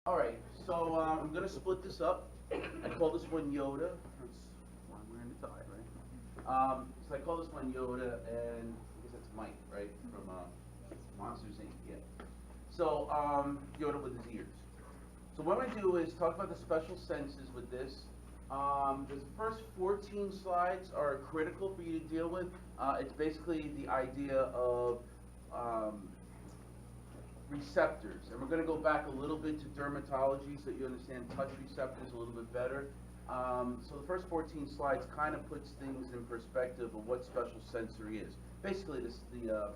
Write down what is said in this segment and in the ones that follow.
All right, so I'm going to split this up. I call this one Yoda. That's why I'm wearing the tie, right? So I call this one Yoda, and I guess that's Mike, right? From Monsters Inc. Yeah. So Yoda with his ears. So what I'm going to do is talk about the special senses with this. The first 14 slides are critical for you to deal with. It's basically the idea of receptors, and we're going to go back a little bit to dermatology so that you understand touch receptors a little bit better. So the first 14 slides kind of puts things in perspective of what special sensory is. Basically, this the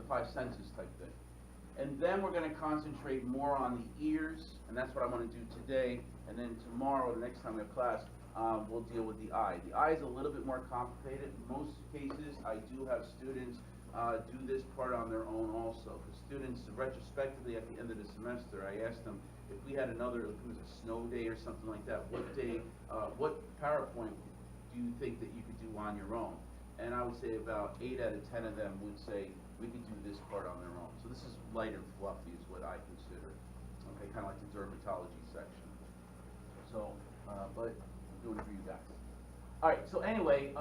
five senses type thing. And then we're going to concentrate more on the ears, and that's what I'm going to do today. And then tomorrow, the next time we have class, we'll deal with the eye. The eye is a little bit more complicated. In most cases, I do have students do this part on their own also. For students, retrospectively at the end of the semester, I asked them if we had another, if it was a snow day or something like that, what day, what PowerPoint do you think that you could do on your own? And I would say about 8 out of 10 of them would say we could do this part on their own. So this is light and fluffy is what I consider. Okay, kind of like the dermatology section. So, but I'm doing it for you guys. All right, so anyway,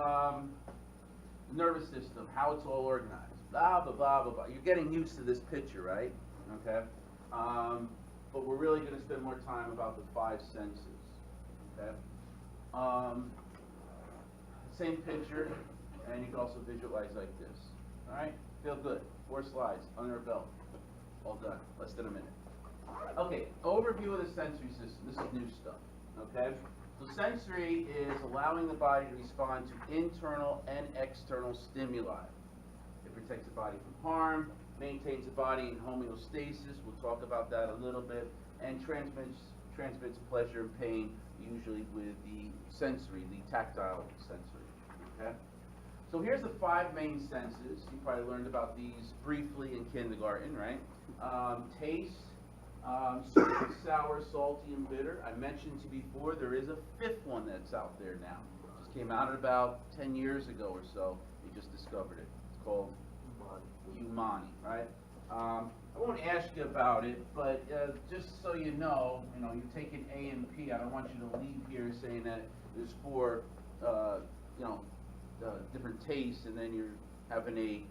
nervous system, how it's all organized, blah, blah, blah, blah, blah. You're getting used to this picture, right? Okay? But we're really going to spend more time about the five senses, okay? Same picture, and you can also visualize like this, all right? Feel good. 4 slides, under a belt. All done, less than a minute. Okay, overview of the sensory system. This is new stuff, okay? So sensory is allowing the body to respond to internal and external stimuli. It protects the body from harm, maintains the body in homeostasis, we'll talk about that a little bit, and transmits pleasure and pain, usually with the sensory, the tactile sensory, okay? So here's the 5 main senses. You probably learned about these briefly in kindergarten, right? Taste, sweet, sour, salty, and bitter. I mentioned to you before, there is a 5th one that's out there now. It just came out about 10 years ago or so. We just discovered it. It's called umami, right? I won't ask you about it, but just so you know, you're taking A and P. I don't want you to leave here saying that there's 4, different tastes, and then you're having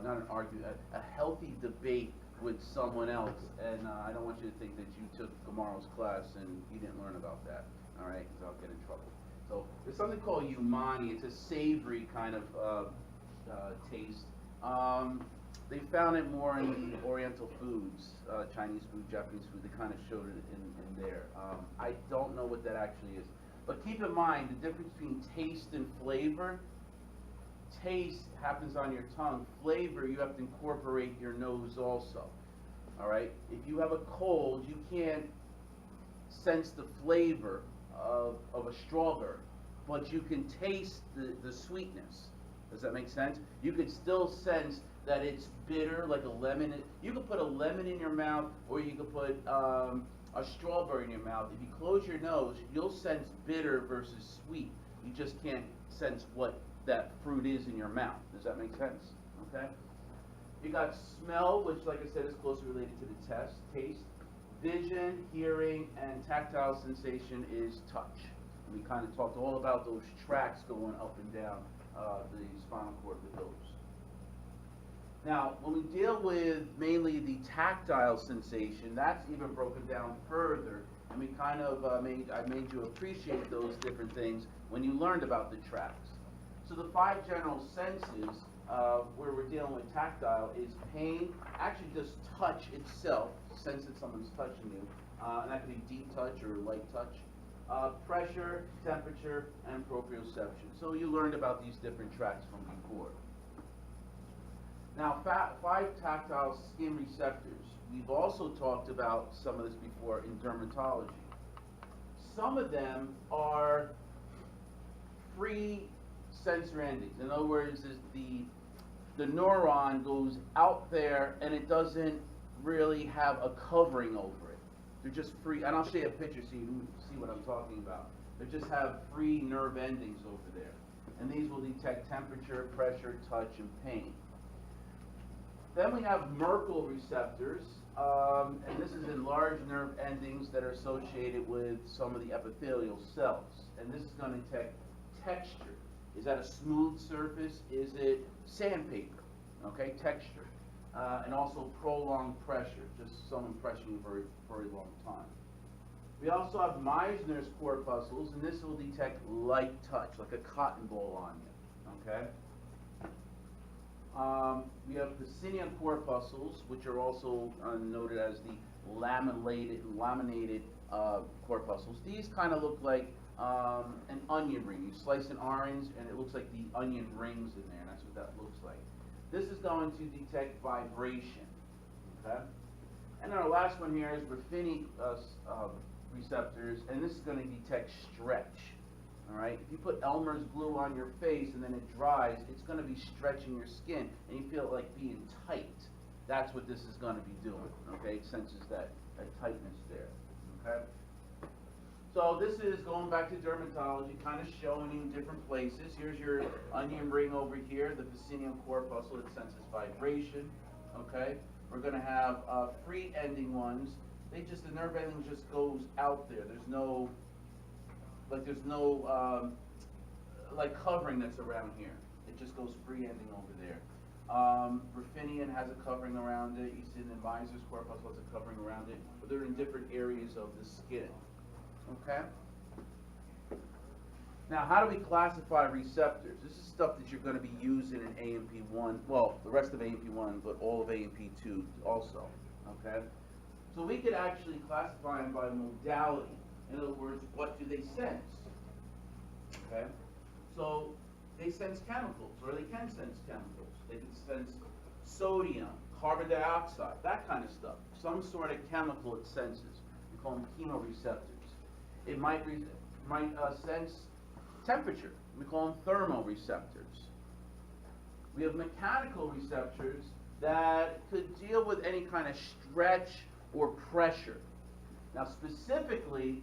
not an argument, a healthy debate with someone else, and I don't want you to think that you took tomorrow's class and you didn't learn about that, all right, because I'll get in trouble. So there's something called umami. It's a savory kind of taste. They found it more in the Oriental foods, Chinese food, Japanese food. They kind of showed it in there. I don't know what that actually is. But keep in mind the difference between taste and flavor. Taste happens on your tongue. Flavor, you have to incorporate your nose also. All right? If you have a cold, you can't sense the flavor of a strawberry, but you can taste the sweetness. Does that make sense? You could still sense that it's bitter, like a lemon. You could put a lemon in your mouth, or you could put a strawberry in your mouth. If you close your nose, you'll sense bitter versus sweet. You just can't sense what that fruit is in your mouth. Does that make sense? Okay? You got smell, which, like I said, is closely related to the taste. Vision, hearing, and tactile sensation is touch. And we kind of talked all about those tracks going up and down the spinal cord with those. Now, when we deal with mainly the tactile sensation, that's even broken down further, and we kind of I made you appreciate those different things when you learned about the tracks. So the 5 general senses where we're dealing with tactile is pain, actually just touch itself, sense that someone's touching you, and that could be deep touch or light touch. Pressure, temperature, and proprioception. So you learned about these different tracks from before. Now, 5 tactile skin receptors. We've also talked about some of this before in dermatology. Some of them are free sensor endings. In other words, the neuron goes out there and it doesn't really have a covering over it. They're just free, and I'll show you a picture so you can see what I'm talking about. They just have free nerve endings over there. And these will detect temperature, pressure, touch, and pain. Then we have Merkel receptors. and this is in large nerve endings that are associated with some of the epithelial cells. And this is going to detect texture. Is that a smooth surface? Is it sandpaper? Okay, texture. And also prolonged pressure, just someone pressing you for a very long time. We also have Meissner's corpuscles, and this will detect light touch, like a cotton ball on you. Okay. We have Pacinian corpuscles, which are also noted as the laminated corpuscles. These kind of look like an onion ring. You slice an orange, and it looks like the onion rings in there, and that's what that looks like. This is going to detect vibration. Okay? And our last one here is Ruffini receptors, and this is going to detect stretch. All right? If you put Elmer's glue on your face and then it dries, it's going to be stretching your skin, and you feel it like being tight. That's what this is going to be doing. Okay? It senses that tightness there. Okay? So this is going back to dermatology, kind of showing you different places. Here's your onion ring over here, the Pacinian corpuscle. It senses vibration. Okay? We're going to have free ending ones. The nerve ending just goes out there. There's no covering that's around here. It just goes free ending over there. Ruffinian has a covering around it. Easton and Meissner's corpuscle has a covering around it, but they're in different areas of the skin. Okay? Now, how do we classify receptors? This is stuff that you're going to be using in A&P1, well, the rest of A&P1, but all of A&P2 also. Okay? So we could actually classify them by modality. In other words, what do they sense? Okay? So they sense chemicals, or they can sense chemicals. They can sense sodium, carbon dioxide, that kind of stuff. Some sort of chemical it senses. We call them chemoreceptors. It might sense temperature. We call them thermoreceptors. We have mechanical receptors that could deal with any kind of stretch or pressure. Now specifically,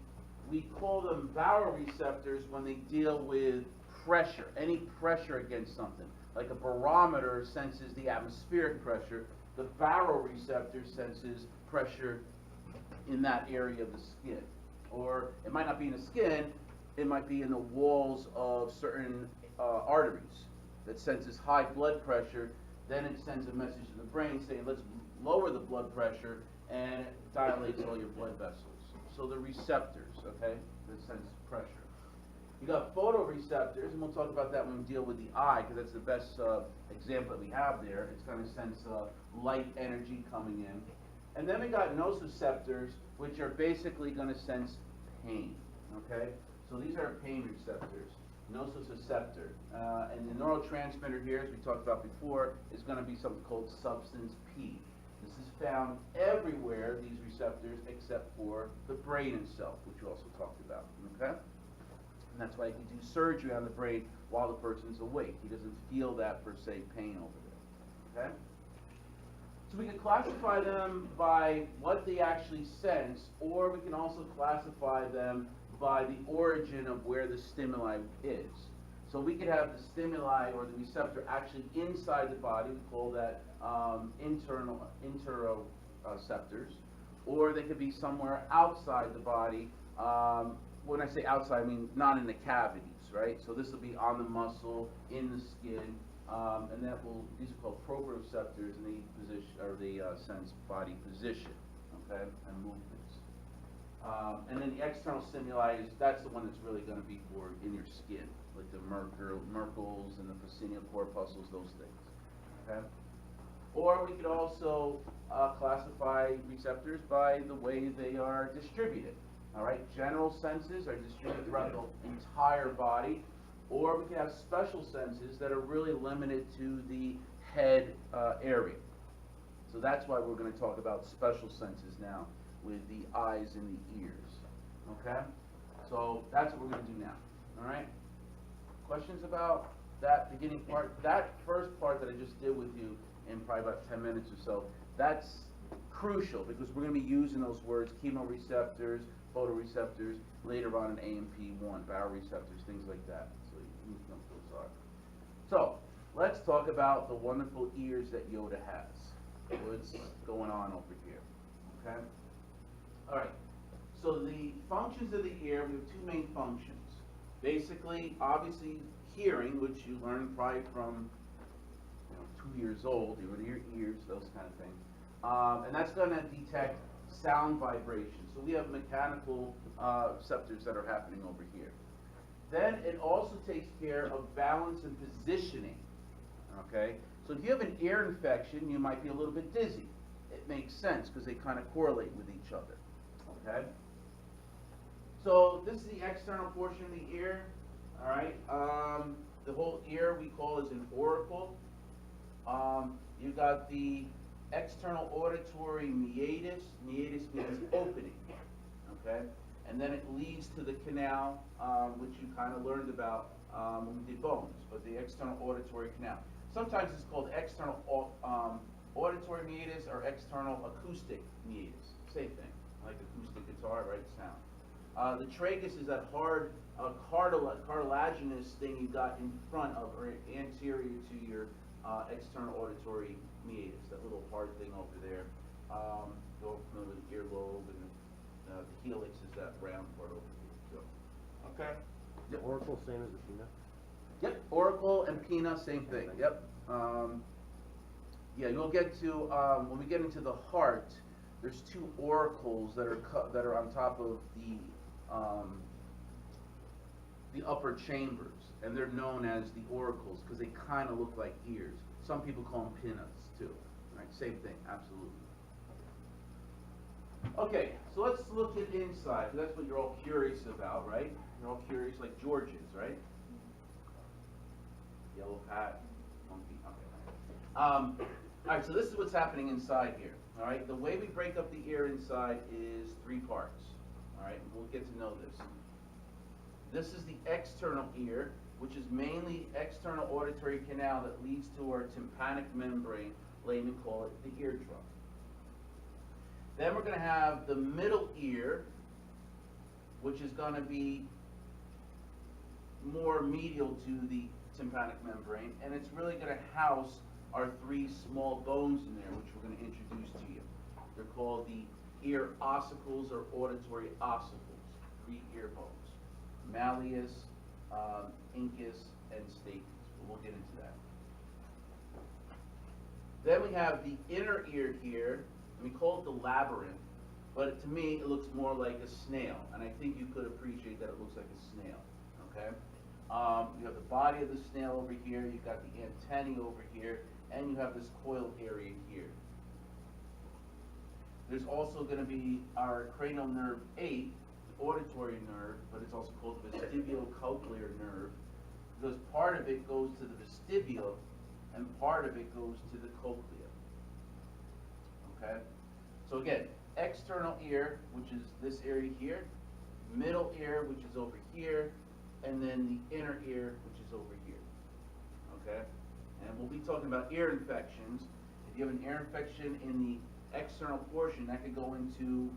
we call them baroreceptors when they deal with pressure, any pressure against something. Like a barometer senses the atmospheric pressure, the baroreceptor senses pressure in that area of the skin. Or it might not be in the skin, it might be in the walls of certain arteries that senses high blood pressure. Then it sends a message to the brain saying, let's lower the blood pressure, and it dilates all your blood vessels. So the receptors, okay, that sense pressure. You got photoreceptors, and we'll talk about that when we deal with the eye, because that's the best example that we have there. It's going to sense light energy coming in. And then we got nociceptors, which are basically going to sense pain, okay? So these are pain receptors, nociceptor. And the neurotransmitter here, as we talked about before, is going to be something called substance P. This is found everywhere, these receptors, except for the brain itself, which we also talked about, okay? And that's why you can do surgery on the brain while the person's awake. He doesn't feel that, per se, pain over there, okay? So we can classify them by what they actually sense, or we can also classify them by the origin of where the stimuli is. So we could have the stimuli or the receptor actually inside the body. We call that interoceptors, or they could be somewhere outside the body. When I say outside, I mean not in the cavities, right? So this will be on the muscle, in the skin, and these are called proprioceptors, and they sense body position, okay, and movements. And then the external stimuli that's the one that's really going to be for in your skin, like the Merkels and the Pacinian corpuscles, those things, okay. Or we could also classify receptors by the way they are distributed. All right, general senses are distributed throughout the entire body, or we can have special senses that are really limited to the head area. So that's why we're going to talk about special senses now with the eyes and the ears. Okay? So that's what we're going to do now. All right? Questions about that beginning part? That first part that I just did with you in probably about 10 minutes or so, that's crucial because we're going to be using those words, chemoreceptors, photoreceptors, later on in A&P1, baroreceptors, things like that. So you need to know what those are. So let's talk about the wonderful ears that Yoda has. What's going on over here? okay? All right, so the functions of the ear, we have two main functions. Basically, obviously, hearing, which you learn probably from 2 years old, you with your ears, those kind of things. And that's going to detect sound vibrations. So we have mechanical receptors that are happening over here. Then it also takes care of balance and positioning, okay? So if you have an ear infection, you might be a little bit dizzy. It makes sense because they kind of correlate with each other, okay? So this is the external portion of the ear, all right? The whole ear we call is an auricle. You've got the external auditory meatus. Meatus means opening, okay? And then it leads to the canal, which you kind of learned about when we did bones, but the external auditory canal. Sometimes it's called external auditory meatus or external acoustic meatus. Same thing, like acoustic guitar, right? Sound. The tragus is that hard cartilaginous thing you got in front of or anterior to your external auditory meatus, that little hard thing over there. Go from the earlobe, and the helix is that round part over here. So, okay. The auricle same as the pinna? Yep, auricle and pinna, same thing. Yep. Yeah, you'll get to when we get into the heart. There's two auricles that are on top of the upper chambers, and they're known as the auricles because they kind of look like ears. Some people call them pinnas too. Right, same thing, absolutely. Okay, so let's look at inside. That's what you're all curious about, right? You're all curious, like George is, right? Yellow hat, monkey. Okay. All right, so this is what's happening inside here. All right, the way we break up the ear inside is 3 parts. All right, we'll get to know this. This is the external ear, which is mainly external auditory canal that leads to our tympanic membrane. Laymen call it the eardrum. Then we're going to have the middle ear, which is going to be more medial to the tympanic membrane, and it's really going to house our 3 small bones in there, which we're going to introduce to you. They're called the ear ossicles or auditory ossicles, 3 ear bones. Malleus, incus, and stapes. We'll get into that. Then we have the inner ear here, and we call it the labyrinth, but to me it looks more like a snail, and I think you could appreciate that it looks like a snail, okay? You have the body of the snail over here, you've got the antennae over here, and you have this coiled area here. There's also going to be our cranial nerve 8, the auditory nerve, but it's also called the vestibulocochlear nerve, because part of it goes to the vestibule, and part of it goes to the cochlea. Okay? So again, external ear, which is this area here, middle ear, which is over here, and then the inner ear, which is over here. Okay? And we'll be talking about ear infections. If you have an ear infection in the external portion, that could go into,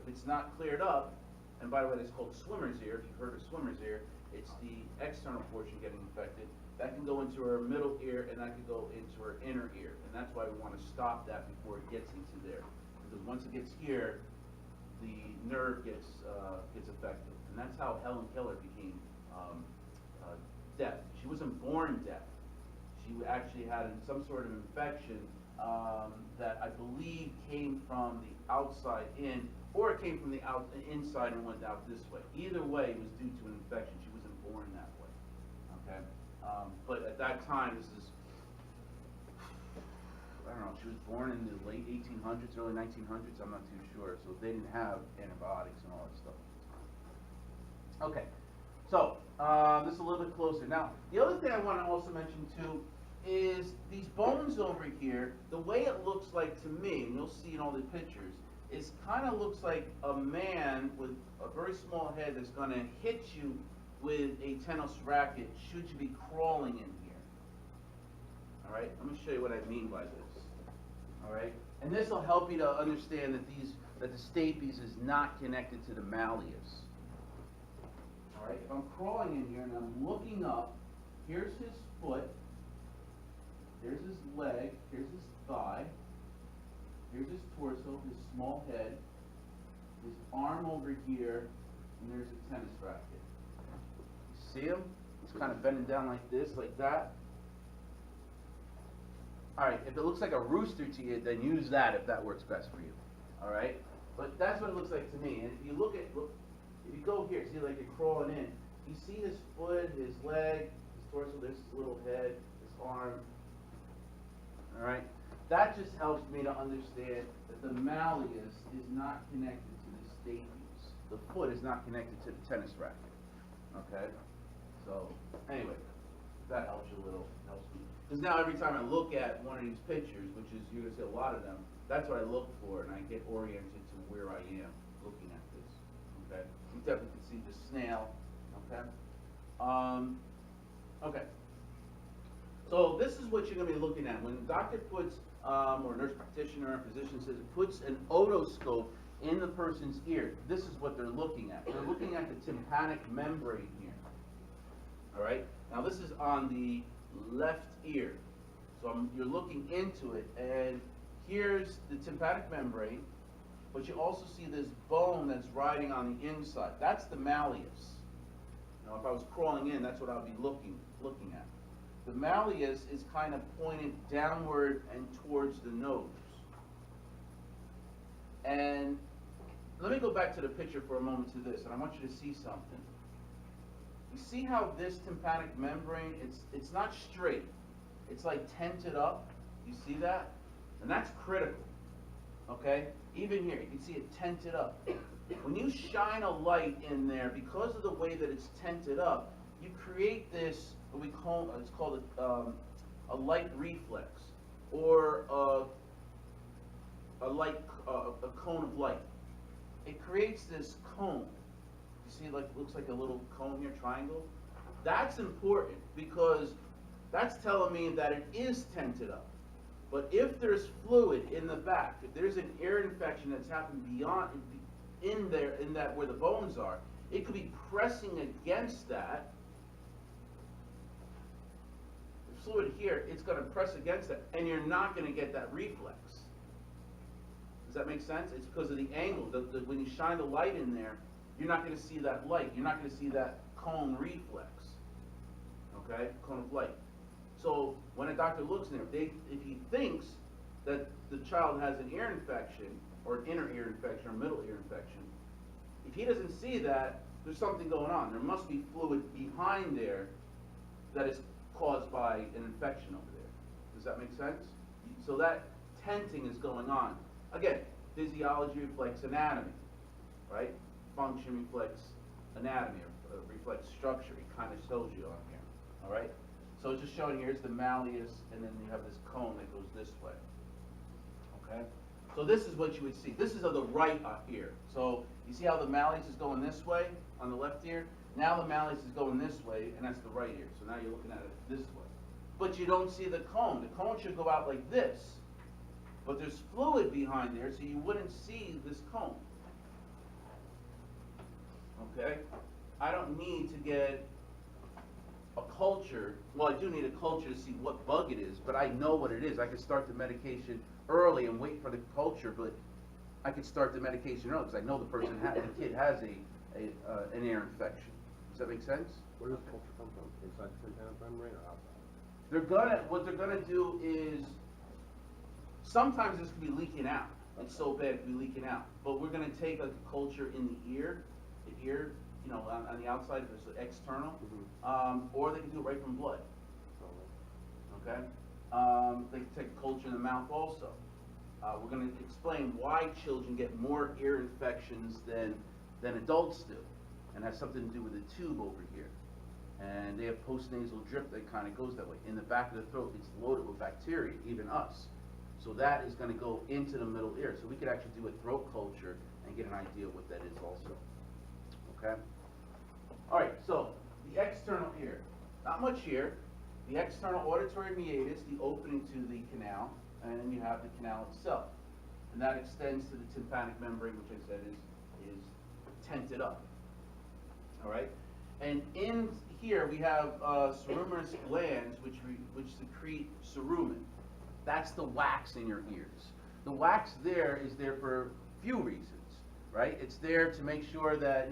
if it's not cleared up, and by the way, it's called swimmer's ear. If you've heard of swimmer's ear, it's the external portion getting infected. That can go into our middle ear, and that could go into our inner ear. And that's why we want to stop that before it gets into there. Because once it gets here, the nerve gets affected. And that's how Helen Keller became deaf. She wasn't born deaf. She actually had some sort of infection that I believe came from the outside in, or it came from the inside and went out this way. Either way, it was due to an infection. She wasn't born that way. Okay? But at that time, this is, I don't know, she was born in the late 1800s, early 1900s, I'm not too sure. So they didn't have antibiotics and all that stuff at the time. Okay, so this is a little bit closer. Now, the other thing I want to also mention too is these bones over here, the way it looks like to me, and you'll see in all the pictures, is kind of looks like a man with a very small head that's going to hit you with a tennis racket should you be crawling in here. All right, let me show you what I mean by this. All right, and this will help you to understand that the stapes is not connected to the malleus. All right, if I'm crawling in here and I'm looking up, here's his foot, here's his leg, here's his thigh, Here's his torso, his small head, his arm over here, and there's a tennis racket. You see him? He's kind of bending down like this, like that. Alright, if it looks like a rooster to you, then use that if that works best for you. Alright? But that's what it looks like to me. And if you look, if you go here, see like you're crawling in, you see his foot, his leg, his torso, there's his little head, his arm. Alright? That just helps me to understand that the malleus is not connected to the stapes. The foot is not connected to the tennis racket. Okay? So, anyway, that helps you a little, helps me. Because now every time I look at one of these pictures, which is, you're going to see a lot of them, that's what I look for, and I get oriented to where I am looking at this. Okay? You definitely can see the snail. Okay? Okay. So this is what you're going to be looking at. When the doctor puts, or nurse practitioner or physician says, puts an otoscope in the person's ear, this is what they're looking at. They're looking at the tympanic membrane here. All right? Now this is on the left ear. So you're looking into it, and here's the tympanic membrane, but you also see this bone that's riding on the inside. That's the malleus. Now if I was crawling in, that's what I would be looking at. The malleus is kind of pointed downward and towards the nose. And let me go back to the picture for a moment to this, and I want you to see something. You see how this tympanic membrane, it's not straight. It's like tented up. You see that? And that's critical. Okay? Even here, you can see it tented up. When you shine a light in there, because of the way that it's tented up, you create this, what we call, it's called a light reflex, or a cone of light. It creates this cone. You see, like, it looks like a little cone here, triangle. That's important because that's telling me that it is tented up. But if there's fluid in the back, if there's an ear infection that's happened beyond, in that where the bones are, it could be pressing against that. The fluid here, it's going to press against that, and you're not going to get that reflex. Does that make sense? It's because of the angle. When you shine the light in there, you're not going to see that light. You're not going to see that cone reflex. Okay? Cone of light. So when a doctor looks in there, if he thinks that the child has an ear infection, or an inner ear infection, or middle ear infection, if he doesn't see that, there's something going on. There must be fluid behind there that is caused by an infection over there. Does that make sense? So that tenting is going on. Again, physiology reflects anatomy, right? Function reflects anatomy, or reflects structure. It kind of shows you on here, all right? So it's just showing here's the malleus, and then you have this cone that goes this way, okay? So this is what you would see. This is of the right ear. So you see how the malleus is going this way on the left ear? Now the malleus is going this way, and that's the right ear. So now you're looking at it this way. But you don't see the cone. The cone should go out like this. But there's fluid behind there, so you wouldn't see this cone. Okay? I don't need to get a culture. Well, I do need a culture to see what bug it is, but I know what it is. I can start the medication early and wait for the culture, but I could start the medication early because I know the kid has an ear infection. Does that make sense? Where does culture come from? Inside the tympanic membrane or outside? What they're gonna do is, sometimes this could be leaking out. It's so bad it could be leaking out. But we're gonna take a culture in the ear, you know, on the outside if it's external, or they can do it right from blood. Okay? They can take a culture in the mouth also. We're going to explain why children get more ear infections than adults do, and has something to do with the tube over here. And they have postnasal drip that kind of goes that way. In the back of the throat, it's loaded with bacteria, even us. So that is going to go into the middle ear. So we could actually do a throat culture and get an idea of what that is also. Okay? All right, so the external ear. Not much here. The external auditory meatus, the opening to the canal, and then you have the canal itself. And that extends to the tympanic membrane, which I said is tented up. All right? And in here we have ceruminous glands which secrete cerumen. That's the wax in your ears. The wax there is there for few reasons, right? It's there to make sure that,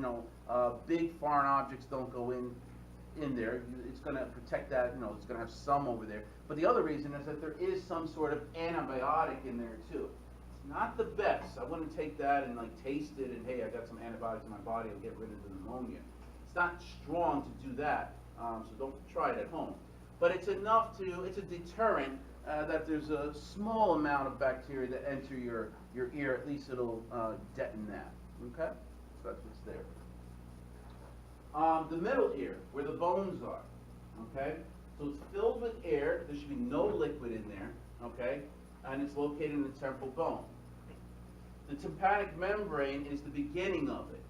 big foreign objects don't go in there. It's going to protect that, it's going to have some over there. But the other reason is that there is some sort of antibiotic in there too. It's not the best. I wouldn't take that and like taste it and hey, I got some antibiotics in my body, I'll get rid of the pneumonia. It's not strong to do that, so don't try it at home. But it's enough it's a deterrent that there's a small amount of bacteria that enter your ear. At least it'll deaden that. Okay, so that's what's there. The middle ear, where the bones are, okay? So it's filled with air, there should be no liquid in there, okay? And it's located in the temporal bone. The tympanic membrane is the beginning of it,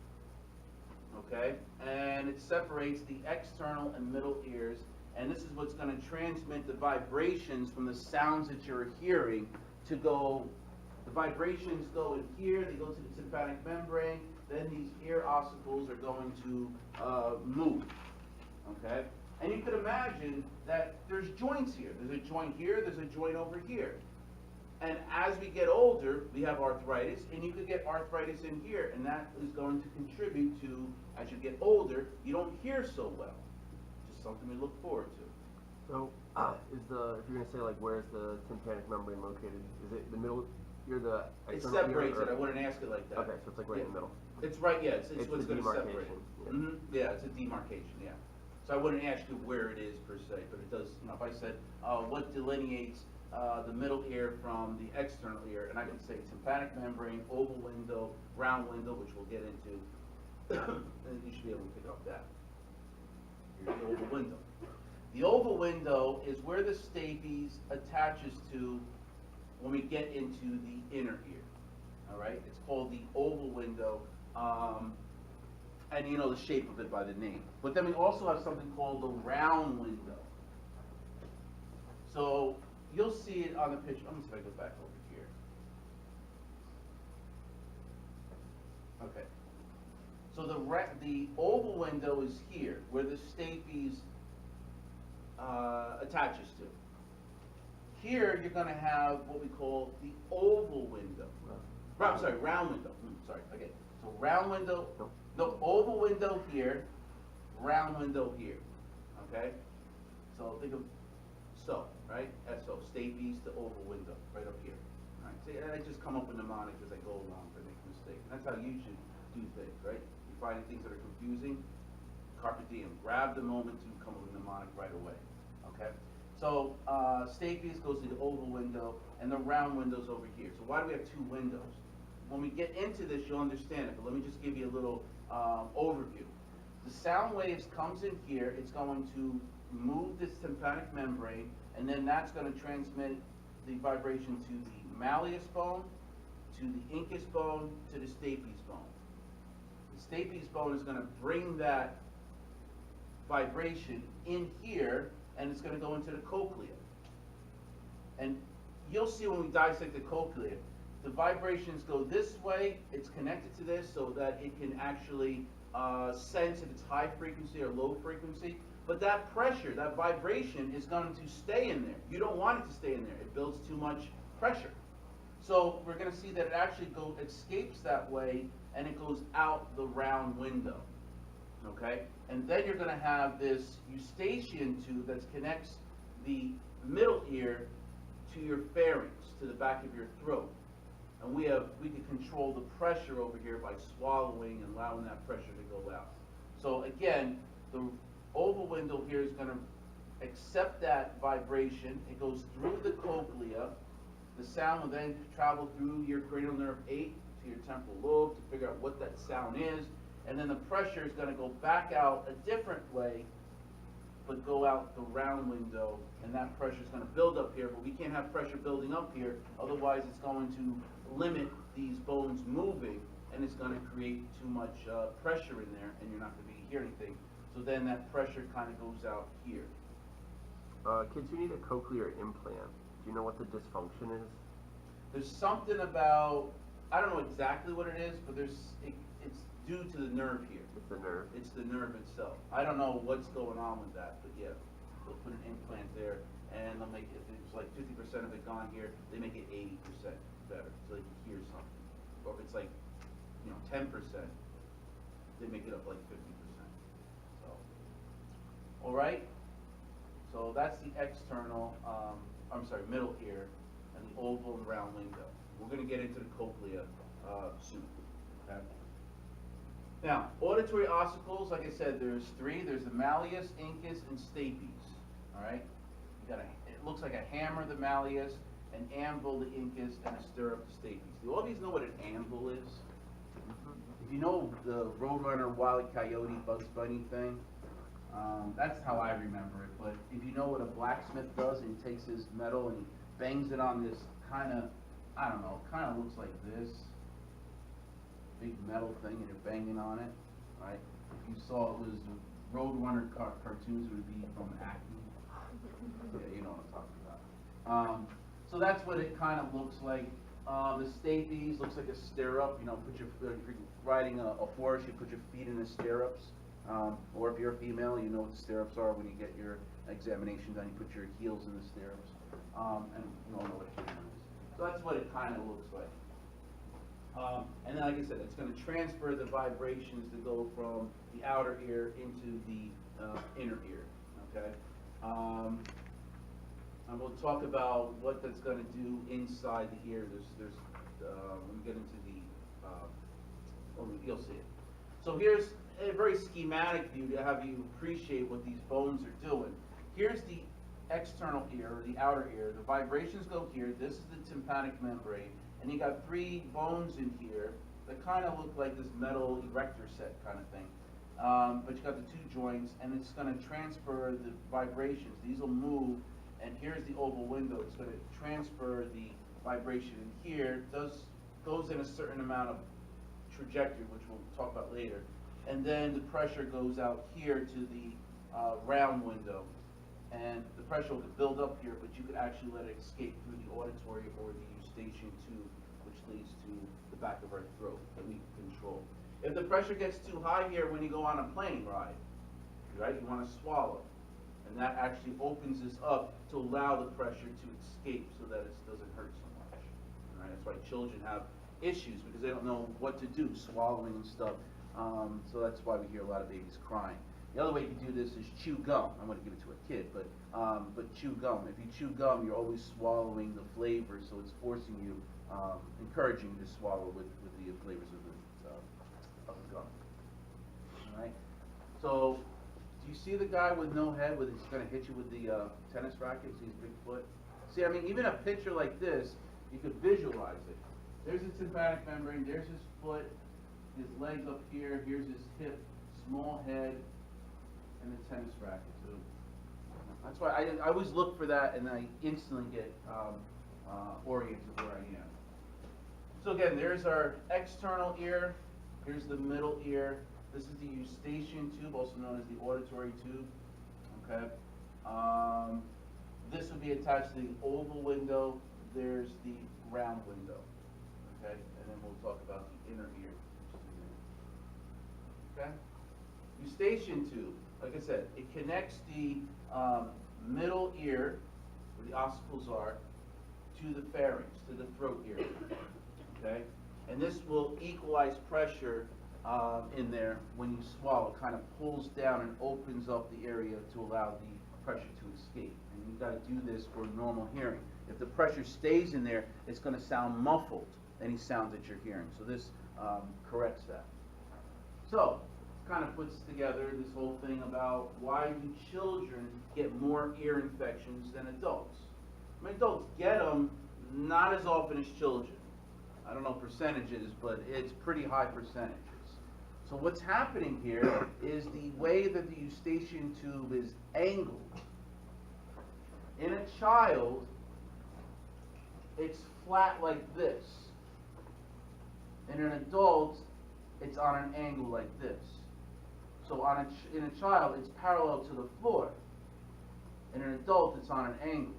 okay? And it separates the external and middle ears, and this is what's going to transmit the vibrations from the sounds that you're hearing to go, the vibrations go in here, they go to the tympanic membrane, then these ear ossicles are going to move, okay? And you could imagine that there's joints here. There's a joint here, there's a joint over here. And as we get older, we have arthritis, and you could get arthritis in here, and that is going to contribute to, as you get older, you don't hear so well. Just something we look forward to. So, if you're going to say, like, where's the tympanic membrane located? Is it the middle ear, the It external separates ear, it. I wouldn't ask it like that. Okay, so it's like right in the middle. It's right, yeah, it's It's what's the going to separate. demarcation, yeah. Yeah, it's a demarcation, yeah. So I wouldn't ask you where it is per se, but it does, if I said, what delineates the middle ear from the external ear, and I can say tympanic membrane, oval window, round window, which we'll get into, then you should be able to pick up that. Here's the oval window. The oval window is where the stapes attaches to when we get into the inner ear. All right, it's called the oval window, and you know the shape of it by the name. But then we also have something called the round window. So you'll see it on the picture. Let me see if I go back over here. Okay. So the oval window is here, where the stapes attaches to. Here you're going to have what we call the oval window. I'm sorry, round window. Sorry, okay. So round window, no, oval window here, round window here. Okay? So think of so, right? S-O, stapes to oval window, right up here. All right? See, I just come up with mnemonics as I go along if I make a mistake. And that's how you should do things, right? You find things that are confusing, carpe diem. Grab the moment to come up with a mnemonic right away. Okay? So stapes goes to the oval window, and the round window's over here. So why do we have two windows? When we get into this, you'll understand it, but let me just give you a little overview. The sound waves comes in here, it's going to move this tympanic membrane, and then that's going to transmit the vibration to the malleus bone, to the incus bone, to the stapes bone. The stapes bone is going to bring that vibration in here, and it's going to go into the cochlea. And you'll see when we dissect the cochlea, the vibrations go this way, it's connected to this so that it can actually sense if it's high frequency or low frequency. But that pressure, that vibration is going to stay in there. You don't want it to stay in there. It builds too much pressure. So we're going to see that it actually escapes that way, and it goes out the round window. Okay? And then you're going to have this eustachian tube that connects the middle ear to your pharynx, to the back of your throat. And we can control the pressure over here by swallowing and allowing that pressure to go out. So again, the oval window here is going to accept that vibration. It goes through the cochlea. The sound will then travel through your cranial nerve 8 to your temporal lobe to figure out what that sound is. And then the pressure is going to go back out a different way, but go out the round window, and that pressure is going to build up here. But we can't have pressure building up here, otherwise it's going to limit these bones moving, and it's going to create too much pressure in there, and you're not going to be hearing anything. So then that pressure kind of goes out here. Kids who need a cochlear implant, do you know what the dysfunction is? There's something about, I don't know exactly what it is, but it's due to the nerve here. It's the nerve? It's the nerve itself. I don't know what's going on with that, but yeah, they'll put an implant there, and they'll make it, if it's like 50% of it gone here, they make it 80%. better, so they can hear something. Or if it's like, 10%, they make it up like 50%. So, all right. So that's the external, middle ear, and the oval and round window. We're going to get into the cochlea soon. Okay. Now, auditory ossicles, like I said, there's three. There's the malleus, incus, and stapes. All right. It looks like a hammer, the malleus, an anvil, the incus, and a stirrup, the stapes. Do all these know what an anvil is? If you know the Roadrunner, Wile E. Coyote, Bugs Bunny thing, that's how I remember it. But if you know what a blacksmith does, and he takes his metal and he bangs it on this kind of looks like this big metal thing, and you're banging on it, right? If you saw it was Roadrunner cartoons, it would be from Acme. Yeah, you know what I'm talking about. So that's what it kind of looks like. The stapes looks like a stirrup. If you're riding a horse, you put your feet in the stirrups. Or if you're a female, you know what the stirrups are when you get your examination done. You put your heels in the stirrups. And you all know what a hammer is. So that's what it kind of looks like. And then, like I said, it's going to transfer the vibrations that go from the outer ear into the inner ear. Okay. And we'll talk about what that's going to do inside the ear. There's when we get into you'll see it. So here's a very schematic view to have you appreciate what these bones are doing. Here's the external ear, or the outer ear. The vibrations go here. This is the tympanic membrane. And you got three bones in here that kind of look like this metal erector set kind of thing. But you got the two joints, and it's going to transfer the vibrations. These will move, and here's the oval window. It's going to transfer the vibration in here. Goes in a certain amount of trajectory, which we'll talk about later. And then the pressure goes out here to the round window. And the pressure will build up here, but you could actually let it escape through the auditory or the eustachian tube, which leads to the back of our throat that we control. If the pressure gets too high here when you go on a plane ride, right, you want to swallow. And that actually opens this up to allow the pressure to escape so that it doesn't hurt so much. All right? That's why children have issues, because they don't know what to do, swallowing and stuff. So that's why we hear a lot of babies crying. The other way you can do this is chew gum. I'm going to give it to a kid, but chew gum. If you chew gum, you're always swallowing the flavor, so it's forcing you, encouraging you to swallow with the flavors of the gum. All right. So, do you see the guy with no head? He's going to hit you with the tennis racket. See his big foot. See, I mean, even a picture like this, you could visualize it. There's his tympanic membrane. There's his foot. His legs up here. Here's his hip. Small head. And the tennis racket. So that's why I always look for that, and I instantly get oriented where I am. So again, there's our external ear. Here's the middle ear. This is the eustachian tube, also known as the auditory tube. Okay. This would be attached to the oval window. There's the round window. Okay, and then we'll talk about the inner ear. Okay. Eustachian tube. Like I said, it connects the middle ear, where the ossicles are, to the pharynx, to the throat area. Okay? And this will equalize pressure in there when you swallow. It kind of pulls down and opens up the area to allow the pressure to escape. And you've got to do this for normal hearing. If the pressure stays in there, it's going to sound muffled, any sound that you're hearing. So this corrects that. So, kind of puts together this whole thing about why do children get more ear infections than adults. I mean, adults get them not as often as children. I don't know percentages, but it's pretty high percentages. So what's happening here is the way that the eustachian tube is angled. In a child, it's flat like this. In an adult, it's on an angle like this. So in a child, it's parallel to the floor. In an adult, it's on an angle.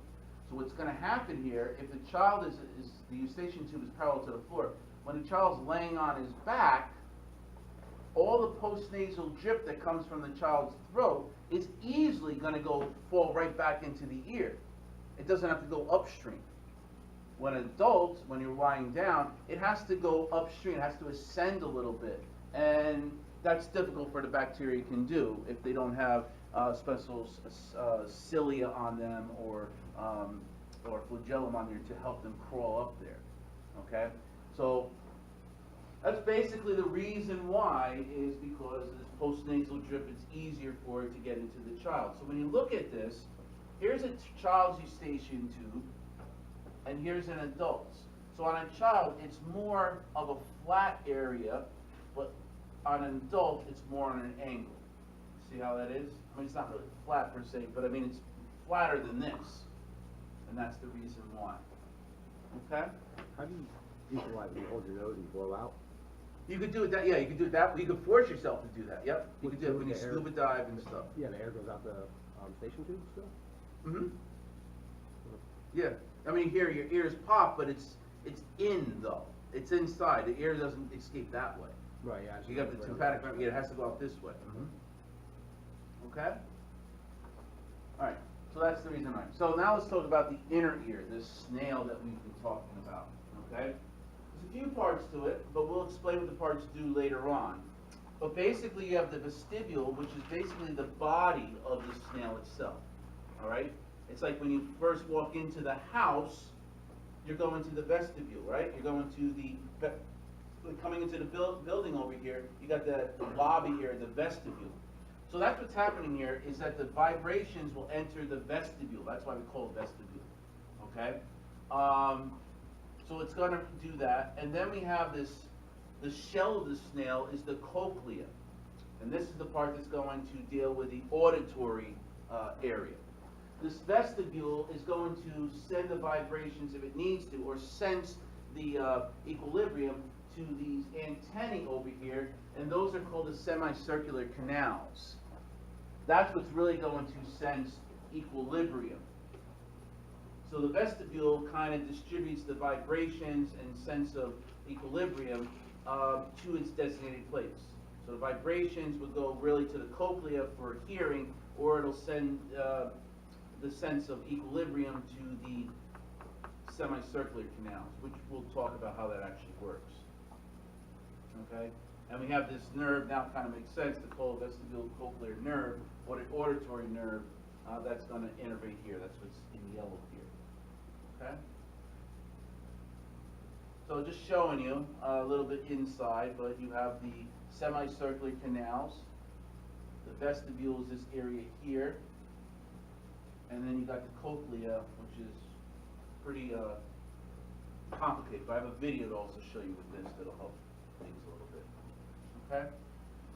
So what's going to happen here, if the child the eustachian tube is parallel to the floor, when the child's laying on his back, all the postnasal drip that comes from the child's throat is easily going to fall right back into the ear. It doesn't have to go upstream. When adults, when you're lying down, it has to go upstream, it has to ascend a little bit. And that's difficult for the bacteria can do if they don't have special cilia on them or flagellum on there to help them crawl up there. Okay? So that's basically the reason why, is because this postnasal drip, it's easier for it to get into the child. So when you look at this, here's a child's eustachian tube, and here's an adult's. So on a child, it's more of a flat area, but on an adult, it's more on an angle. See how that is? I mean, it's not really flat per se, but I mean, it's flatter than this. And that's the reason why. Okay? How do you equalize when you hold your nose and blow out? You could do it that, yeah, you could do it that, you could force yourself to do that, yep. You With could do it when you the air? scuba dive and stuff. Yeah, the air goes out the station tube still? Mm-hmm. Yeah, I mean, here, your ears pop, but it's in, though. It's inside, the air doesn't escape that way. Right, yeah. I just You got the remember tympanic that. membrane, it has to go out this way. Mm-hmm. Okay? Alright, so that's the reason why. So now let's talk about the inner ear, this snail that we've been talking about. Okay? There's a few parts to it, but we'll explain what the parts do later on. But basically you have the vestibule, which is basically the body of the snail itself. Alright? It's like when you first walk into the house, you're going to the vestibule, right? You're going to coming into the building over here, you got the lobby here, the vestibule. So that's what's happening here, is that the vibrations will enter the vestibule. That's why we call it vestibule. Okay? So it's going to do that. And then we have this, the shell of the snail is the cochlea. And this is the part that's going to deal with the auditory area. This vestibule is going to send the vibrations if it needs to, or sense the equilibrium to these antennae over here, and those are called the semicircular canals. That's what's really going to sense equilibrium. So the vestibule kind of distributes the vibrations and sense of equilibrium to its designated place. So the vibrations would go really to the cochlea for hearing, or it'll send the sense of equilibrium to the semicircular canals, which we'll talk about how that actually works. Okay? And we have this nerve, now kind of makes sense, the vestibule cochlear nerve, or the auditory nerve, that's going to innervate here. That's what's in yellow here. Okay? So just showing you a little bit inside, but you have the semicircular canals. The vestibule is this area here. And then you got the cochlea, which is pretty complicated, but I have a video to also show you with this that'll help things a little bit. Okay?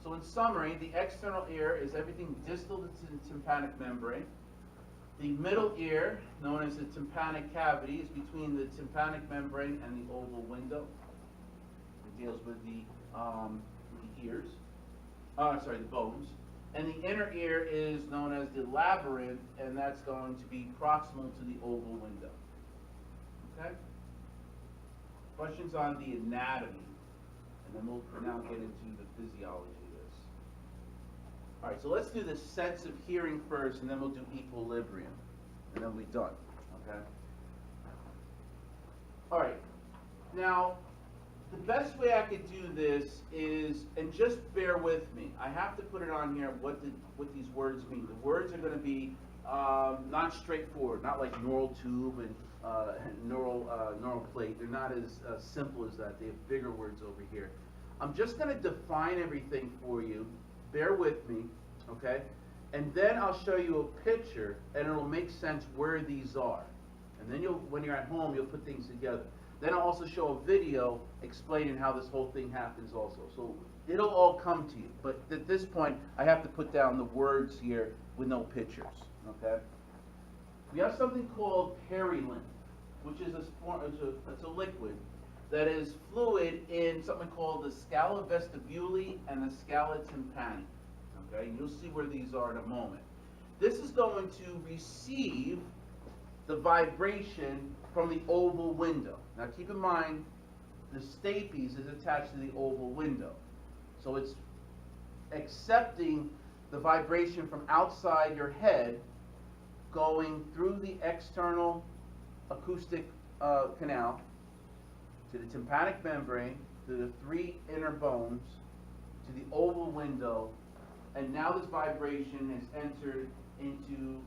So in summary, the external ear is everything distal to the tympanic membrane. The middle ear, known as the tympanic cavity, is between the tympanic membrane and the oval window. It deals with the ears. The bones. And the inner ear is known as the labyrinth, and that's going to be proximal to the oval window. Okay? Questions on the anatomy, and then we'll now get into the physiology of this. All right, so let's do the sense of hearing first, and then we'll do equilibrium, and then we'll be done. Okay? All right. Now, the best way I could do this is, and just bear with me, I have to put it on here what these words mean. The words are going to be not straightforward, not like neural tube and neural plate. They're not as simple as that. They have bigger words over here. I'm just going to define everything for you. Bear with me, okay? And then I'll show you a picture, and it'll make sense where these are. And then when you're at home, you'll put things together. Then I'll also show a video explaining how this whole thing happens also. So it'll all come to you. But at this point, I have to put down the words here with no pictures, okay? We have something called perilymph, which is it's a liquid that is fluid in something called the scala vestibuli and the scala tympani. Okay, and you'll see where these are in a moment. This is going to receive the vibration from the oval window. Now keep in mind, the stapes is attached to the oval window. So it's accepting the vibration from outside your head, going through the external acoustic canal to the tympanic membrane, to the 3 inner bones, to the oval window, and now this vibration has entered into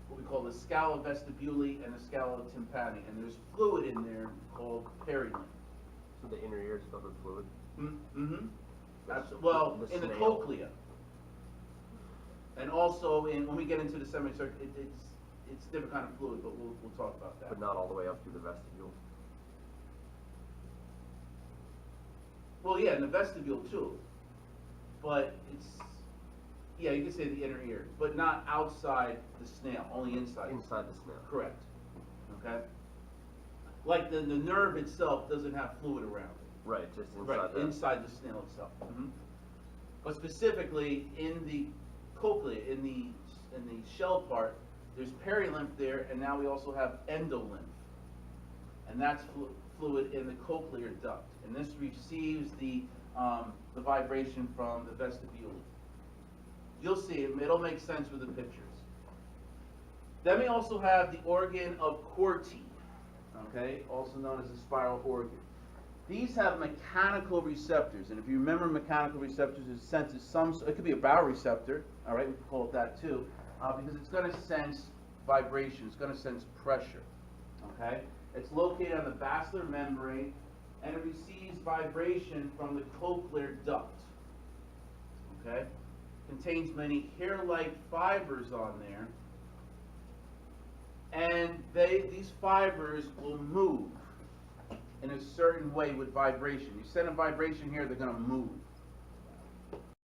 what we call the scala vestibuli and the scala tympani, and there's fluid in there called perilymph. So the inner ear is filled with fluid? Mm-hmm. The- Well, the in the snail. cochlea, and also when we get into the semicircle, it's different kind of fluid, but we'll talk about that. But not all the way up through the vestibule. Well, yeah, in the vestibule too, but yeah, you can say the inner ear, but not outside the snail, only inside. Inside the snail. Correct. Okay. Like the nerve itself doesn't have fluid around it. Right, just inside Right, the... inside the snail itself. But specifically in the cochlea, in the shell part, there's perilymph there, and now we also have endolymph, and that's fluid in the cochlear duct, and this receives the vibration from the vestibule. You'll see it; it'll make sense with the pictures. Then we also have the organ of Corti, okay, also known as the spiral organ. These have mechanical receptors, and if you remember mechanical receptors, it senses it could be a baroreceptor, all right, we can call it that too, because it's going to sense vibration, it's going to sense pressure, okay? It's located on the basilar membrane, and it receives vibration from the cochlear duct, okay? Contains many hair-like fibers on there, and these fibers will move in a certain way with vibration. You send a vibration here, they're going to move.